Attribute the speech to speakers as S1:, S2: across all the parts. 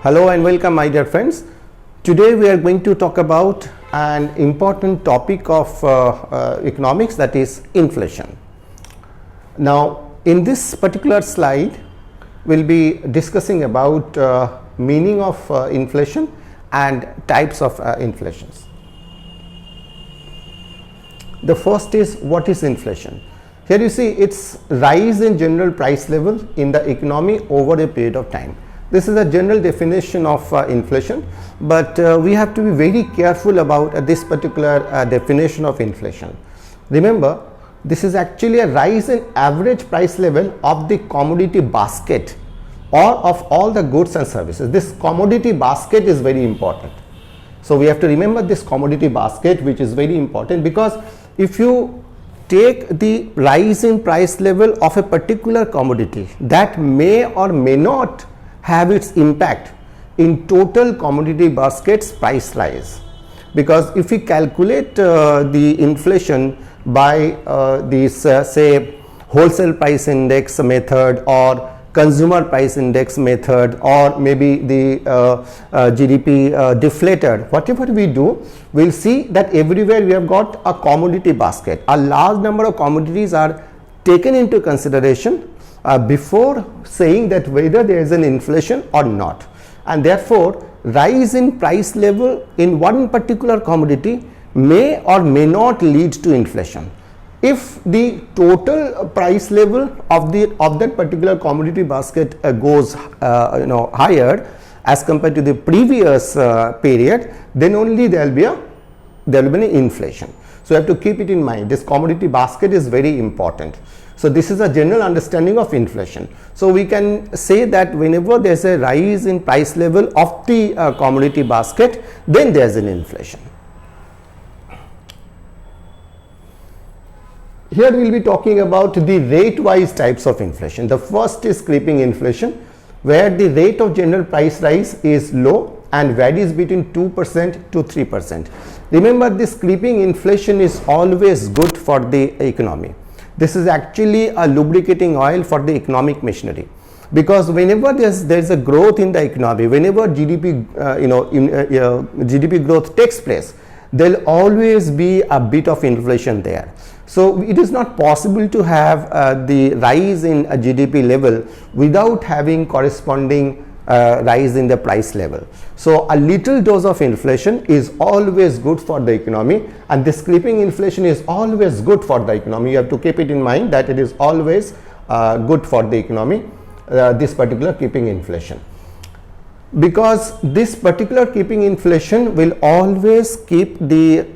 S1: Hello and welcome, my dear friends. Today we are going to talk about an important topic of economics, that is inflation. Now in this particular slide we'll be discussing about meaning of inflation and types of inflations. The first is, what is inflation? Here you see it's rise in general price level in the economy over a period of time. This is a general definition of inflation, but we have to be very careful about this particular definition of inflation. Remember, this is actually a rise in average price level of the commodity basket or of all the goods and services. This commodity basket is very important. So we have to remember this commodity basket, which is very important, because if you take the rise in price level of a particular commodity, that may or may not have its impact in total commodity basket's price rise. Because if we calculate the inflation by this say wholesale price index method or consumer price index method, or maybe the GDP deflator, whatever we do, we'll see that everywhere we have got a commodity basket. A large number of commodities are taken into consideration before saying that whether there is an inflation or not, and therefore rise in price level in one particular commodity may or may not lead to inflation. If the total price level of that particular commodity basket goes higher as compared to the previous period, then only there will be an inflation. So you have to keep it in mind. This commodity basket is very important. So this is a general understanding of inflation. So we can say that whenever there is a rise in price level of the commodity basket, then there is an inflation. Here we will be talking about the rate wise types of inflation. The first is creeping inflation, where the rate of general price rise is low and varies between 2% to 3%. Remember, this creeping inflation is always good for the economy. This is actually a lubricating oil for the economic machinery, because whenever there is a growth in the economy, whenever GDP GDP growth takes place, there will always be a bit of inflation there. So it is not possible to have the rise in a GDP level without having corresponding rise in the price level. So a little dose of inflation is always good for the economy, and this creeping inflation is always good for the economy. You have to keep it in mind that it is always good for the economy, this particular creeping inflation, because this particular creeping inflation will always keep the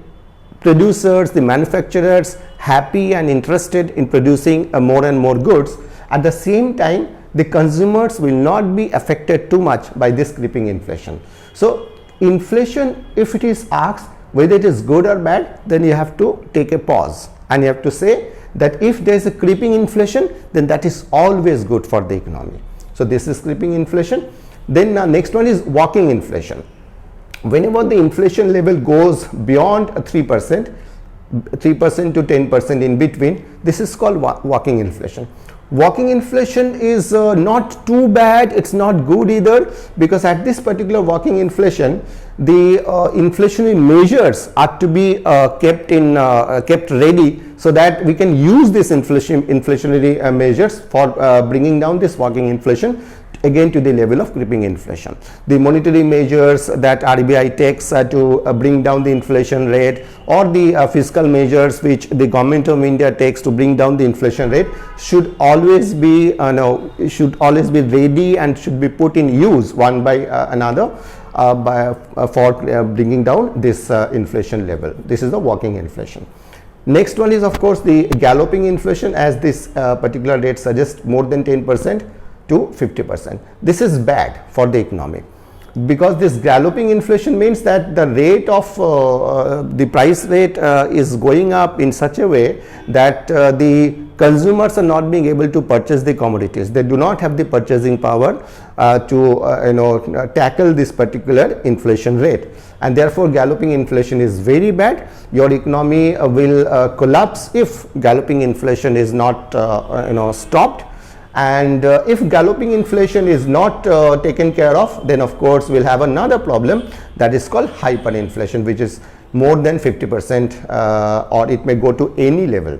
S1: producers, the manufacturers happy and interested in producing more and more goods. At the same time, the consumers will not be affected too much by this creeping inflation. So inflation, if it is asked whether it is good or bad, then you have to take a pause and you have to say that if there is a creeping inflation, then that is always good for the economy. So this is creeping inflation. Then next one is walking inflation. Whenever the inflation level goes beyond 3% to 10% in between, this is called walking inflation. Walking inflation is not too bad, it's not good either, because at this particular walking inflation, the inflationary measures are to be kept ready, so that we can use this inflationary measures for bringing down this walking inflation again to the level of creeping inflation. The monetary measures that RBI takes to bring down the inflation rate, or the fiscal measures which the government of India takes to bring down the inflation rate, should always be ready and should be put in use one by another for bringing down this inflation level. This is the walking inflation. Next one is, of course, the galloping inflation, as this particular rate suggests, more than 10% to 50%. This is bad for the economy, because this galloping inflation means that the rate of the price rate is going up in such a way that the consumers are not being able to purchase the commodities. They do not have the purchasing power to tackle this particular inflation rate, and therefore galloping inflation is very bad. Your economy will collapse if galloping inflation is not stopped, And if galloping inflation is not taken care of, then of course we'll have another problem that is called hyperinflation, which is more than 50%, or it may go to any level.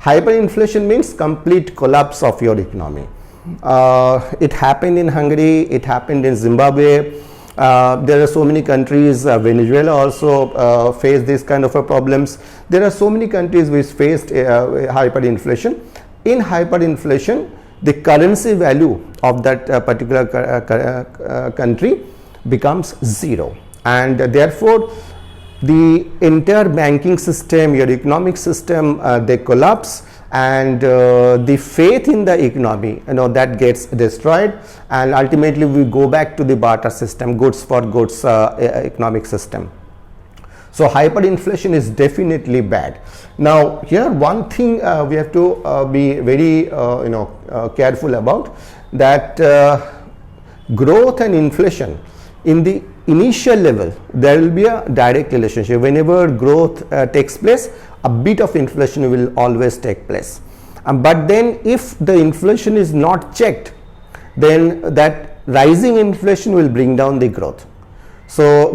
S1: Hyperinflation means complete collapse of your economy. It happened in Hungary, it happened in Zimbabwe. There are so many countries, Venezuela also faced this kind of problems. There are so many countries which faced hyperinflation. In hyperinflation, the currency value of that particular country becomes zero, and therefore the entire banking system, your economic system, they collapse, and the faith in the economy, that gets destroyed, and ultimately we go back to the barter system, goods for goods economic system. So hyperinflation is definitely bad. Now here one thing we have to be very careful about, that growth and inflation in the initial level, there will be a direct relationship. Whenever growth takes place, a bit of inflation will always take place. But then if the inflation is not checked, then that rising inflation will bring down the growth. So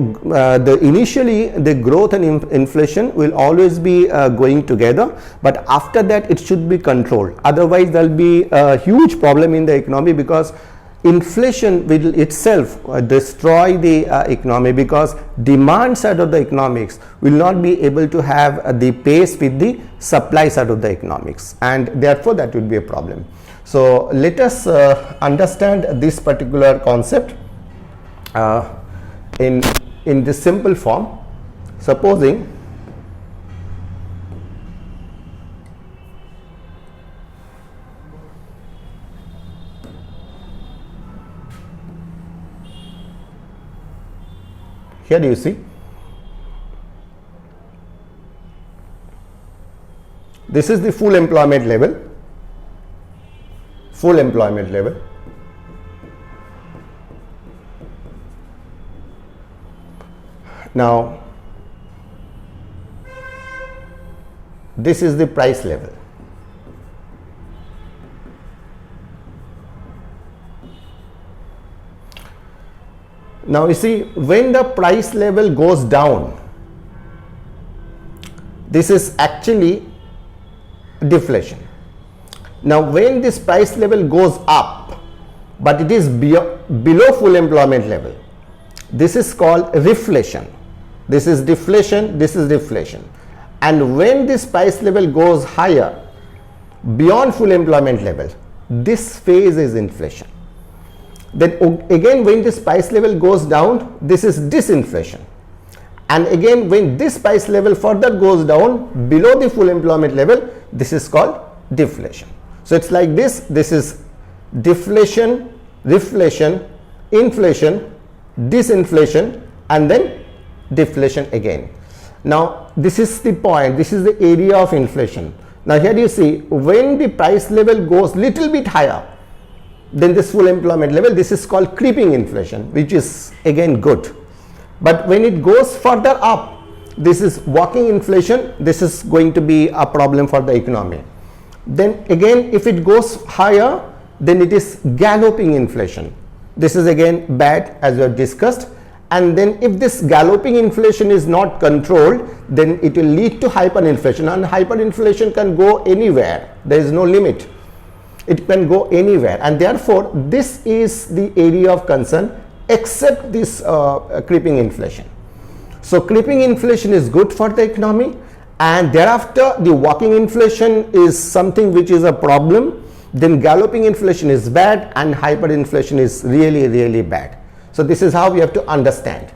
S1: initially the growth and inflation will always be going together, but after that it should be controlled. Otherwise there will be a huge problem in the economy, because inflation will itself destroy the economy, because demand side of the economics will not be able to have the pace with the supply side of the economics, and therefore that would be a problem. So let us understand this particular concept in this simple form. Supposing here you see this is the full employment level, Now this is the price level. Now you see, when the price level goes down, this is actually deflation. Now when this price level goes up, but it is below full employment level, this is called reflation. This is deflation, this is deflation. And when this price level goes higher, beyond full employment level, this phase is inflation. Then again when this price level goes down, this is disinflation. And again when this price level further goes down below the full employment level, this is called deflation. So it's like this is deflation, reflation, inflation, disinflation, and then deflation again. Now this is the point, this is the area of inflation. Now here you see, when the price level goes little bit higher than this full employment level, this is called creeping inflation, which is again good. But when it goes further up, this is walking inflation, this is going to be a problem for the economy. Then again if it goes higher, then it is galloping inflation. This is again bad, as we have discussed. And then if this galloping inflation is not controlled, then it will lead to hyperinflation, and hyperinflation can go anywhere. There is no limit. It can go anywhere, and therefore this is the area of concern, except this creeping inflation. So creeping inflation is good for the economy, and thereafter the walking inflation is something which is a problem. Then galloping inflation is bad, and hyperinflation is really, really bad. So this is how we have to understand.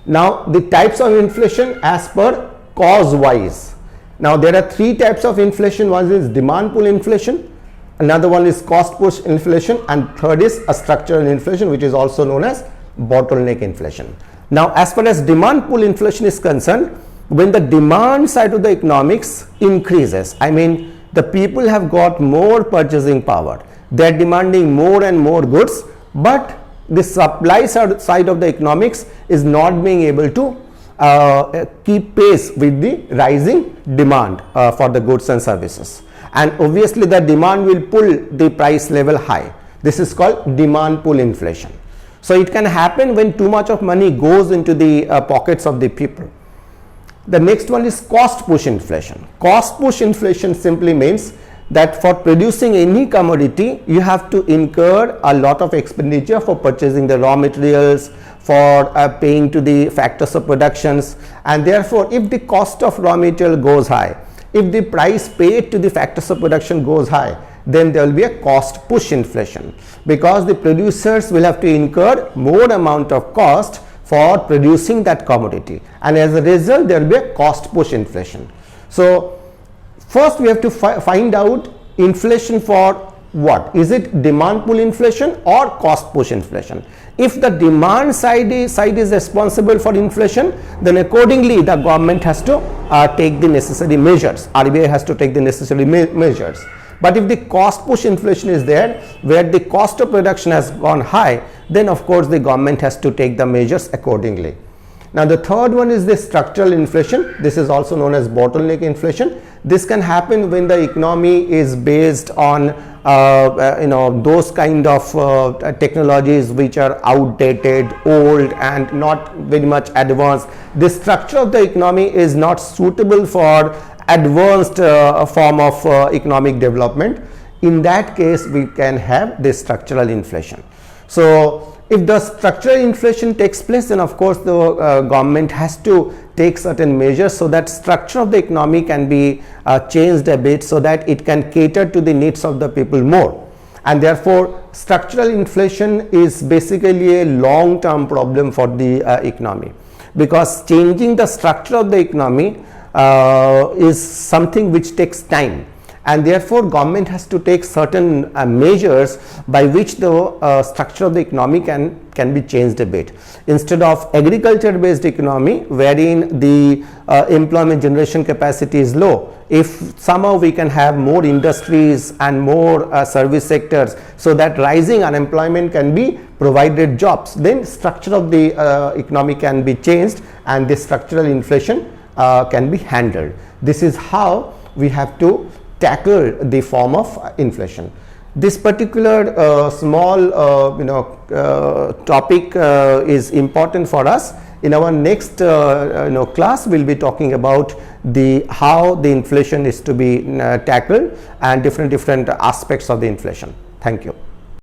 S1: Now the types of inflation as per cause wise. Now there are three types of inflation. One is demand pull inflation, another one is cost push inflation, and third is a structural inflation, which is also known as bottleneck inflation. Now as far as demand pull inflation is concerned, when the demand side of the economics increases, I mean the people have got more purchasing power, they are demanding more and more goods, but the supply side of the economics is not being able to keep pace with the rising demand for the goods and services. and obviously the demand will pull the price level high. This is called demand pull inflation. So it can happen when too much of money goes into the pockets of the people. The next one is cost push inflation. Cost push inflation simply means that for producing any commodity, you have to incur a lot of expenditure for purchasing the raw materials, for paying to the factors of productions, and therefore if the cost of raw material goes high, if the price paid to the factors of production goes high, then there will be a cost push inflation, because the producers will have to incur more amount of cost for producing that commodity, and as a result there will be a cost push inflation. So first we have to find out inflation for what? Is it demand pull inflation or cost push inflation? If the demand side is responsible for inflation, then accordingly the government has to take the necessary measures. RBI has to take the necessary measures. But if the cost push inflation is there, where the cost of production has gone high, then of course the government has to take the measures accordingly. Now the third one is the structural inflation. This is also known as bottleneck inflation. This can happen when the economy is based on those kind of technologies which are outdated, old, and not very much advanced. The structure of the economy is not suitable for advanced form of economic development. In that case we can have this structural inflation. So if the structural inflation takes place, then of course the government has to take certain measures so that structure of the economy can be changed a bit, so that it can cater to the needs of the people more. And therefore structural inflation is basically a long term problem for the economy, because changing the structure of the economy is something which takes time, and therefore government has to take certain measures by which the structure of the economy can be changed a bit. Instead of agriculture based economy, wherein the employment generation capacity is low, if somehow we can have more industries and more service sectors, so that rising unemployment can be provided jobs, then structure of the economy can be changed and the structural inflation can be handled. This is how we have to tackle the form of inflation. This particular small topic is important for us. In our next class we will be talking about how the inflation is to be tackled and different aspects of the inflation. Thank you.